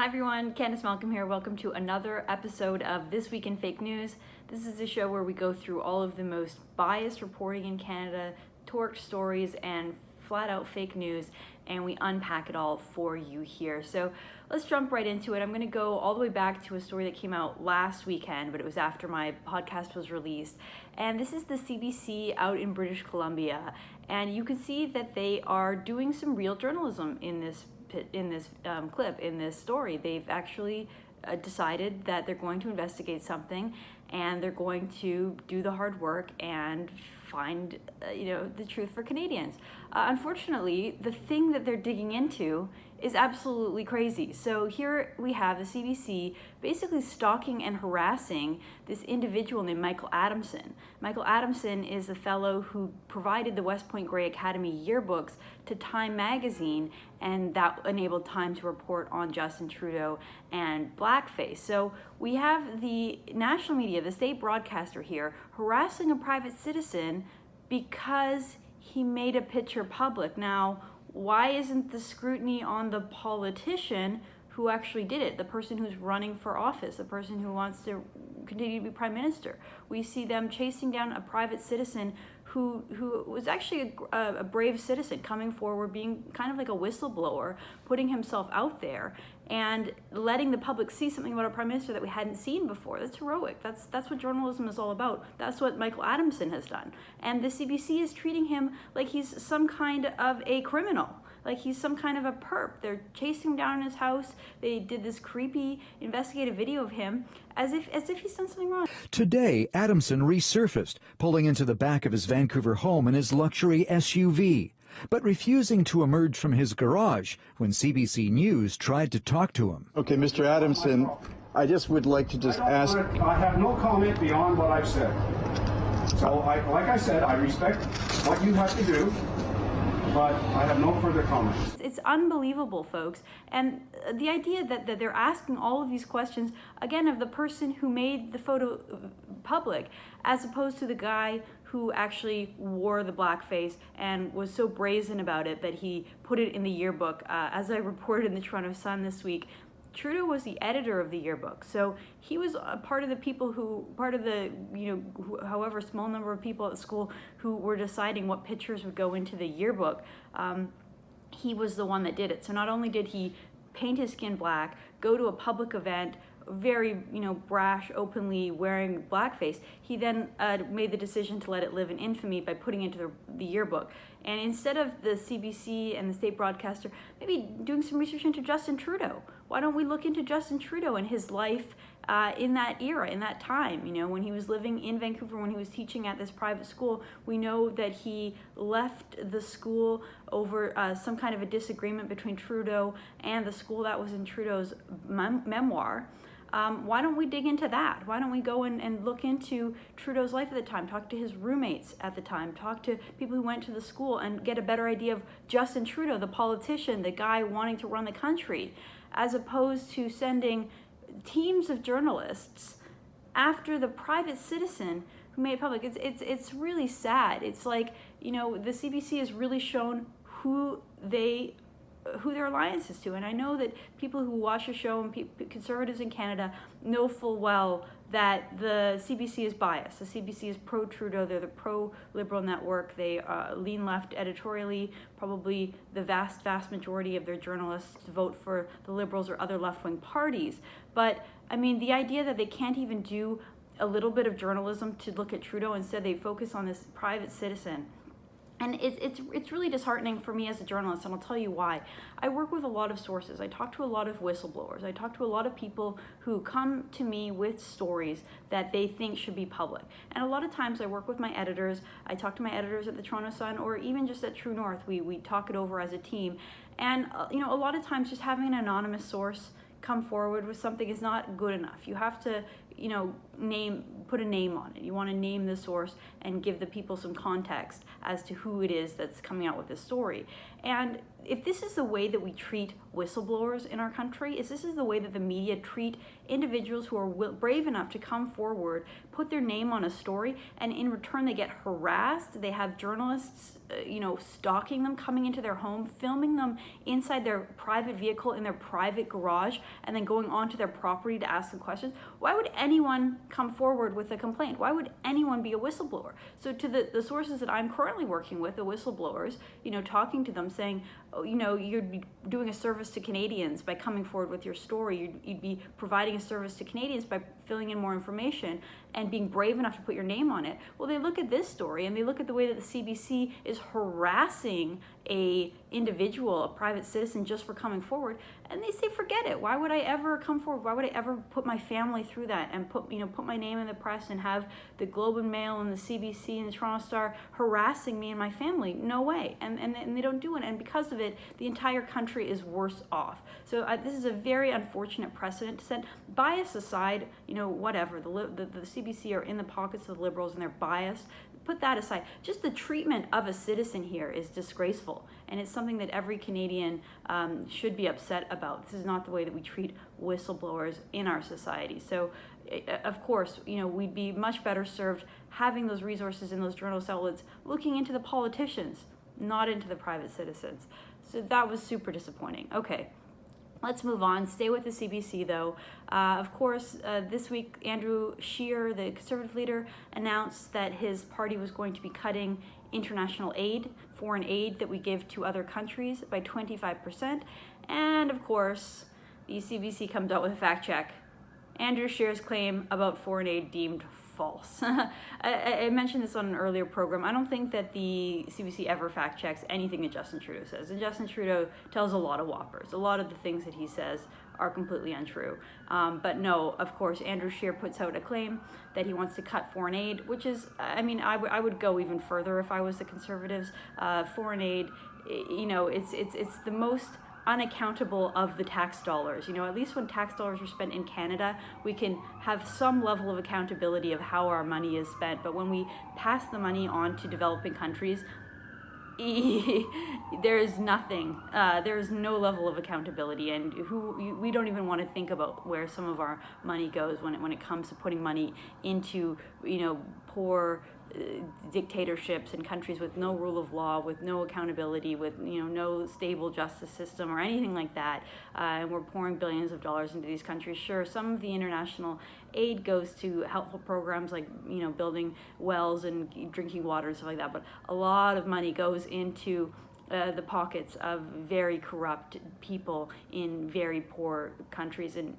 Hi everyone, Candice Malcolm here. Welcome to another episode of This Week in Fake News. This is a show where we go through all of the most biased reporting in Canada, torch stories, and flat out fake news, and we unpack it all for you here. So let's jump right into it. I'm going to go all the way back to a story that came out last weekend, but it was after my podcast was released. And this is the CBC out in British Columbia. And you can see that they are doing some real journalism in this clip, in this story. They've actually decided that they're going to investigate something, and they're going to do the hard work and find the truth for Canadians. Unfortunately, the thing that they're digging into is absolutely crazy. So here we have the CBC basically stalking and harassing this individual named Michael Adamson. Michael Adamson is the fellow who provided the West Point Grey Academy yearbooks to Time magazine, and that enabled Time to report on Justin Trudeau and blackface. So we have the national media, the state broadcaster here, harassing a private citizen because he made a picture public. Now, why isn't the scrutiny on the politician who actually did it, the person who's running for office, the person who wants to continue to be prime minister? We see them chasing down a private citizen who was actually a brave citizen, coming forward, being kind of like a whistleblower, putting himself out there and letting the public see something about a prime minister that we hadn't seen before. That's heroic. That's what journalism is all about. That's what Michael Adamson has done. And the CBC is treating him like he's some kind of a criminal, like he's some kind of a perp. They're chasing him down in his house. They did this creepy investigative video of him as if he's done something wrong. Today, Adamson resurfaced, pulling into the back of his Vancouver home in his luxury SUV, but refusing to emerge from his garage when CBC News tried to talk to him. Okay, Mr. Adamson, I just would like to ask... I have no comment beyond what I've said. So, like I said, I respect what you have to do, but I have no further comments. It's unbelievable, folks. And the idea that they're asking all of these questions, again, of the person who made the photo public, as opposed to the guy who actually wore the blackface and was so brazen about it that he put it in the yearbook. As I reported in the Toronto Sun this week, Trudeau was the editor of the yearbook, so he was a part of the people however small number of people at the school who were deciding what pictures would go into the yearbook. He was the one that did it. So not only did he paint his skin black, go to a public event, very brash, openly wearing blackface, he then made the decision to let it live in infamy by putting it into the yearbook. And instead of the CBC and the state broadcaster maybe doing some research into Justin Trudeau, why don't we look into Justin Trudeau and his life in that era, in that time, when he was living in Vancouver, when he was teaching at this private school. We know that he left the school over some kind of a disagreement between Trudeau and the school. That was in Trudeau's memoir. Why don't we dig into that? Why don't we go and look into Trudeau's life at the time, talk to his roommates at the time, talk to people who went to the school, and get a better idea of Justin Trudeau, the politician, the guy wanting to run the country, as opposed to sending teams of journalists after the private citizen who made it public. It's really sad. It's like, the CBC has really shown who their alliance is to. And I know that people who watch the show and conservatives in Canada know full well that the CBC is biased. The CBC is pro-Trudeau. They're the pro-Liberal network. They lean left editorially. Probably the vast majority of their journalists vote for the Liberals or other left-wing parties. But, the idea that they can't even do a little bit of journalism to look at Trudeau, instead they focus on this private citizen. And it's really disheartening for me as a journalist, and I'll tell you why. I work with a lot of sources. I talk to a lot of whistleblowers. I talk to a lot of people who come to me with stories that they think should be public. And a lot of times I work with my editors. I talk to my editors at the Toronto Sun, or even just at True North. We talk it over as a team. And a lot of times just having an anonymous source come forward with something is not good enough. You have to put a name on it. You want to name the source and give the people some context as to who it is that's coming out with this story. And if this is the way that we treat whistleblowers in our country, if this is the way that the media treat individuals who are brave enough to come forward, put their name on a story, and in return they get harassed, they have journalists, stalking them, coming into their home, filming them inside their private vehicle in their private garage, and then going onto their property to ask them questions, why would anyone come forward with a complaint? Why would anyone be a whistleblower? So to the sources that I'm currently working with, the whistleblowers, talking to them, saying, you'd be doing a service to Canadians by coming forward with your story. You'd be providing a service to Canadians by filling in more information and being brave enough to put your name on it. Well, they look at this story and they look at the way that the CBC is harassing a individual, a private citizen, just for coming forward, and they say, forget it. Why would I ever come forward? Why would I ever put my family through that and put my name in the press and have the Globe and Mail and the CBC and the Toronto Star harassing me and my family? No way. And they don't do it. And because of it, the entire country is worse off. So this is a very unfortunate precedent to set. Bias aside, whatever. The CBC are in the pockets of the Liberals and they're biased. Put that aside. Just the treatment of a citizen here is disgraceful, and it's something that every Canadian should be upset about. This is not the way that we treat whistleblowers in our society. So, of course, we'd be much better served having those resources in those journalist outlets looking into the politicians, not into the private citizens. So that was super disappointing. Okay. Let's move on. Stay with the CBC, though. Of course, this week, Andrew Scheer, the Conservative leader, announced that his party was going to be cutting international aid, foreign aid that we give to other countries, by 25%. And, of course, the CBC comes out with a fact check. Andrew Scheer's claim about foreign aid deemed false. I mentioned this on an earlier program. I don't think that the CBC ever fact checks anything that Justin Trudeau says. And Justin Trudeau tells a lot of whoppers. A lot of the things that he says are completely untrue. But no, of course, Andrew Scheer puts out a claim that he wants to cut foreign aid, which is, I would go even further if I was the Conservatives. Foreign aid, it's the most unaccountable of the tax dollars. At least when tax dollars are spent in Canada, we can have some level of accountability of how our money is spent. But when we pass the money on to developing countries, there is nothing. There is no level of accountability, and we don't even want to think about where some of our money goes when it comes to putting money into poor dictatorships and countries with no rule of law, with no accountability, with no stable justice system or anything like that. And we're pouring billions of dollars into these countries. Sure, some of the international aid goes to helpful programs like building wells and drinking water and stuff like that, but a lot of money goes into the pockets of very corrupt people in very poor countries, and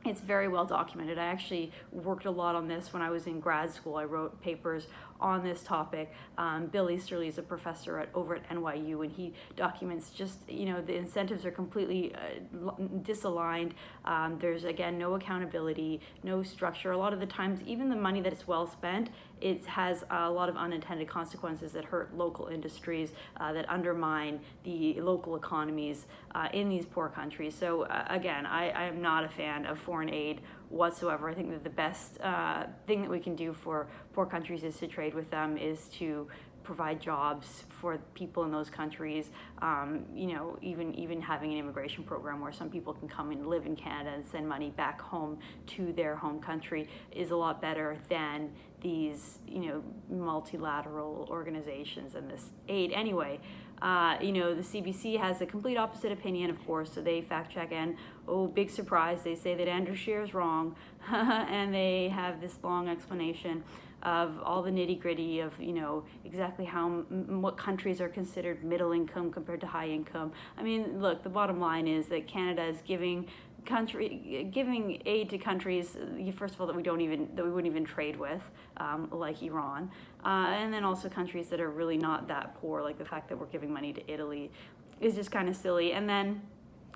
it's very well documented. I actually worked a lot on this when I was in grad school. I wrote papers on this topic. Bill Easterly is a professor over at NYU, and he documents just, the incentives are completely disaligned. There's, again, no accountability, no structure. A lot of the times, even the money that is well spent, it has a lot of unintended consequences that hurt local industries, that undermine the local economies in these poor countries. So again, I am not a fan of foreign aid whatsoever. I think that the best thing that we can do for poor countries is to trade with them, is to provide jobs for people in those countries. Even having an immigration program where some people can come and live in Canada and send money back home to their home country is a lot better than these, multilateral organizations and this aid. Anyway, the CBC has a complete opposite opinion, of course, so they fact check, and big surprise, they say that Andrew Scheer is wrong, and they have this long explanation of all the nitty-gritty of exactly what countries are considered middle income compared to high income. Look, the bottom line is that Canada is giving aid to countries, first of all, that we wouldn't even trade with, like Iran, and then also countries that are really not that poor. Like the fact that we're giving money to Italy is just kind of silly. And then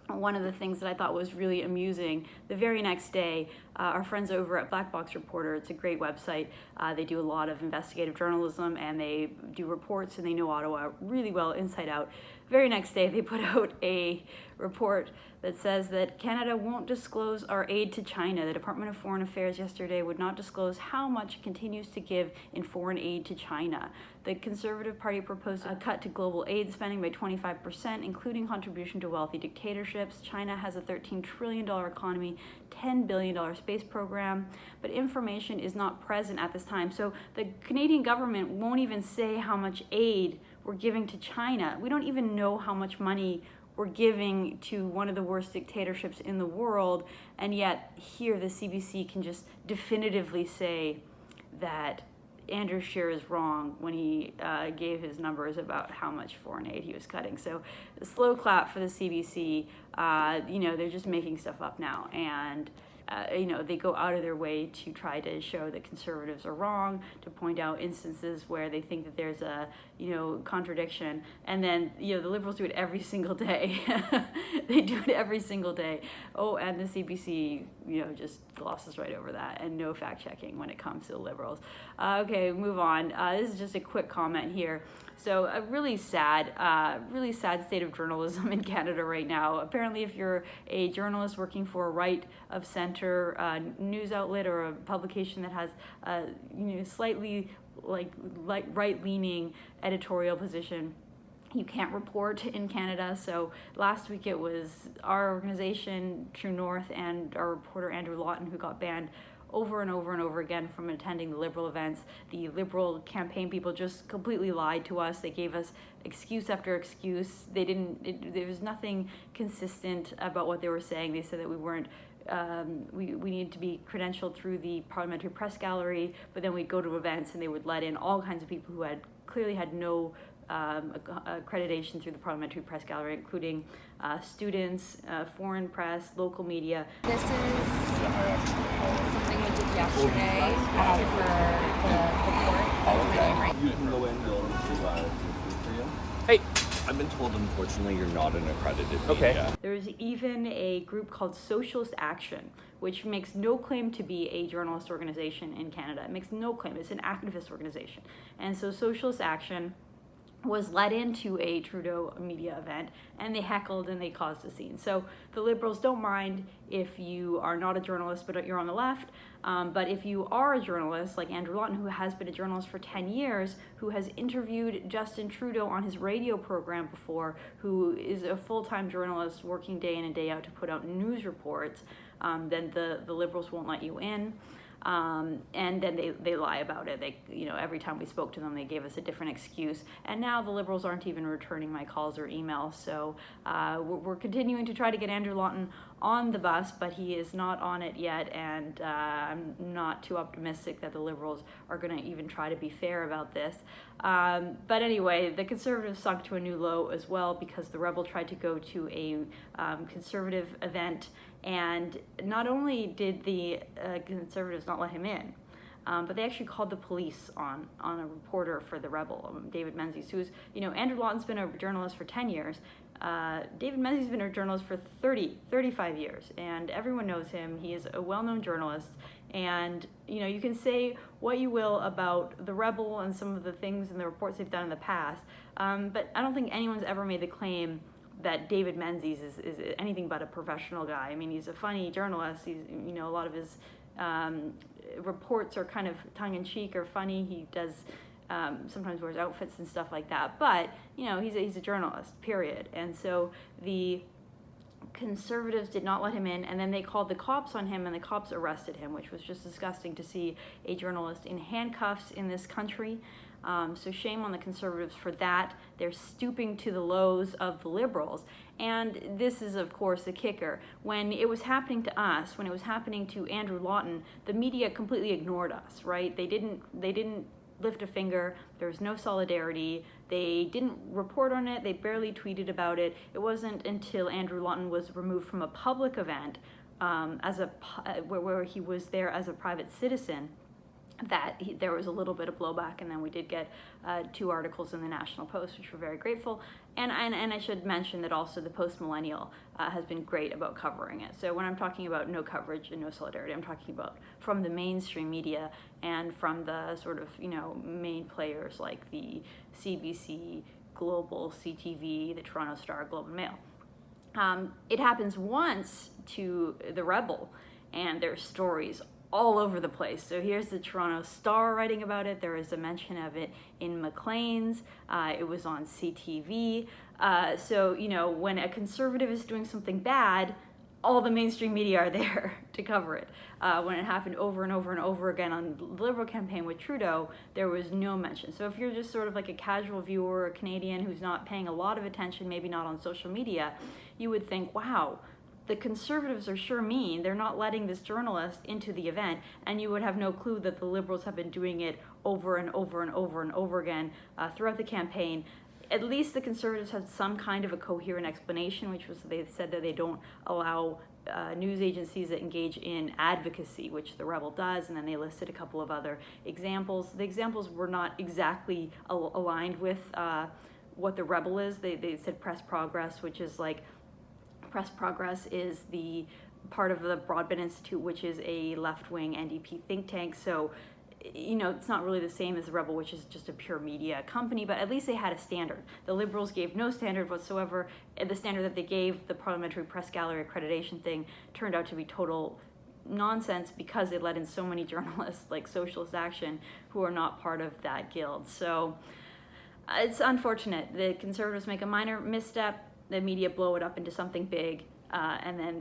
one of the things that I thought was really amusing, the very next day, our friends over at Black Box Reporter. It's a great website. They do a lot of investigative journalism, and they do reports, and they know Ottawa really well inside out. Very next day, they put out a report that says that Canada won't disclose our aid to China. The Department of Foreign Affairs yesterday would not disclose how much it continues to give in foreign aid to China. The Conservative Party proposed a cut to global aid spending by 25%, including contribution to wealthy dictatorships. China has a $13 trillion economy, $10 billion space program, but information is not present at this time. So the Canadian government won't even say how much aid we're giving to China. We don't even know how much money we're giving to one of the worst dictatorships in the world, and yet here the CBC can just definitively say that Andrew Scheer is wrong when he gave his numbers about how much foreign aid he was cutting. So a slow clap for the CBC. They're just making stuff up now, and they go out of their way to try to show that Conservatives are wrong, to point out instances where they think that there's a, contradiction. And then, the Liberals do it every single day. They do it every single day. Oh, and the CBC, just glosses right over that, and no fact checking when it comes to the Liberals. Okay, move on. This is just a quick comment here. So a really sad state of journalism in Canada right now. Apparently, if you're a journalist working for a right-of-center news outlet or a publication that has slightly like right-leaning editorial position, you can't report in Canada. So last week it was our organization, True North, and our reporter Andrew Lawton who got banned over and over and over again from attending the Liberal events. The Liberal campaign people just completely lied to us. They gave us excuse after excuse. There was nothing consistent about what they were saying. They said that we weren't, we needed to be credentialed through the Parliamentary Press Gallery, but then we'd go to events and they would let in all kinds of people who had clearly had no accreditation through the Parliamentary Press Gallery, including students, foreign press, local media. This is something we did yesterday for the report. That's my name, right? You can go in and Hey, I've been told, unfortunately, you're not an accredited Okay. media. There's even a group called Socialist Action, which makes no claim to be a journalist organization in Canada. It makes no claim. It's an activist organization. And so Socialist Action was let into a Trudeau media event, and they heckled and they caused a scene. So the Liberals don't mind if you are not a journalist but you're on the left, but if you are a journalist like Andrew Lawton, who has been a journalist for 10 years, who has interviewed Justin Trudeau on his radio program before, who is a full-time journalist working day in and day out to put out news reports, then the Liberals won't let you in. And then they lie about it. They, every time we spoke to them, they gave us a different excuse. And now the Liberals aren't even returning my calls or emails. So we're continuing to try to get Andrew Lawton on the bus, but he is not on it yet. And I'm not too optimistic that the Liberals are going to even try to be fair about this. But anyway, the Conservatives sunk to a new low as well because the Rebel tried to go to a Conservative event. And not only did the Conservatives not let him in, but they actually called the police on a reporter for the Rebel, David Menzies, who's, Andrew Lawton's been a journalist for 10 years. David Menzies has been a journalist for 35 years, and everyone knows him. He is a well-known journalist, and, you can say what you will about the Rebel and some of the things and the reports they've done in the past, but I don't think anyone's ever made the claim that David Menzies is anything but a professional guy. I mean, he's a funny journalist. He's, a lot of his reports are kind of tongue-in-cheek or funny. He does sometimes wears outfits and stuff like that. But, he's a journalist, period. And so the Conservatives did not let him in, and then they called the cops on him, and the cops arrested him, which was just disgusting to see a journalist in handcuffs in this country. So shame on the Conservatives for that. They're stooping to the lows of the Liberals. And this is, of course, the kicker. When it was happening to us, when it was happening to Andrew Lawton, the media completely ignored us, right? They didn't lift a finger. There was no solidarity. They didn't report on it. They barely tweeted about it. It wasn't until Andrew Lawton was removed from a public event where he was there as a private citizen there was a little bit of blowback, and then we did get 2 articles in the National Post, which we're very grateful. And I should mention that also the Post Millennial has been great about covering it. So when I'm talking about no coverage and no solidarity, I'm talking about from the mainstream media and from the sort of, main players like the CBC, Global, CTV, the Toronto Star, Globe and Mail. It happens once to the Rebel, and there's stories all over the place. So here's the Toronto Star writing about it. There is a mention of it in Maclean's. It was on CTV. So, when a conservative is doing something bad, all the mainstream media are there to cover it. When it happened over and over and over again on the Liberal campaign with Trudeau, there was no mention. So if you're just sort of like a casual viewer, a Canadian who's not paying a lot of attention, maybe not on social media, you would think, wow, the Conservatives are sure mean. They're not letting this journalist into the event, and you would have no clue that the Liberals have been doing it over and over and over and over again throughout the campaign. At least the Conservatives had some kind of a coherent explanation, which was they said that they don't allow news agencies that engage in advocacy, which the Rebel does, and then they listed a couple of other examples. The examples were not exactly aligned with what the Rebel is. They said Press Progress, which is like, Press Progress is the part of the Broadbent Institute, which is a left-wing NDP think tank. So, it's not really the same as the Rebel, which is just a pure media company, but at least they had a standard. The Liberals gave no standard whatsoever. The standard that they gave, the Parliamentary Press Gallery accreditation thing, turned out to be total nonsense because it let in so many journalists like Socialist Action who are not part of that guild. So it's unfortunate. The Conservatives make a minor misstep, the media blow it up into something big, and then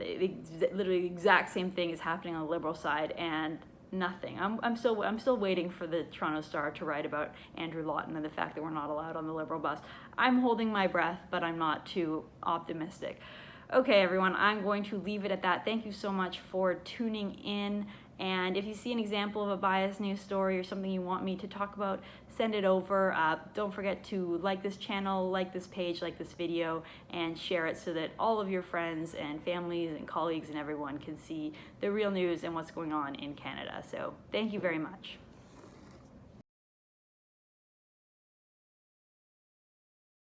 literally the exact same thing is happening on the Liberal side, and nothing. I'm still waiting for the Toronto Star to write about Andrew Lawton and the fact that we're not allowed on the Liberal bus. I'm holding my breath, but I'm not too optimistic. Okay, everyone, I'm going to leave it at that. Thank you so much for tuning in. And if you see an example of a biased news story or something you want me to talk about, send it over. Don't forget to like this channel, like this page, like this video, and share it so that all of your friends and families and colleagues and everyone can see the real news and what's going on in Canada. So thank you very much.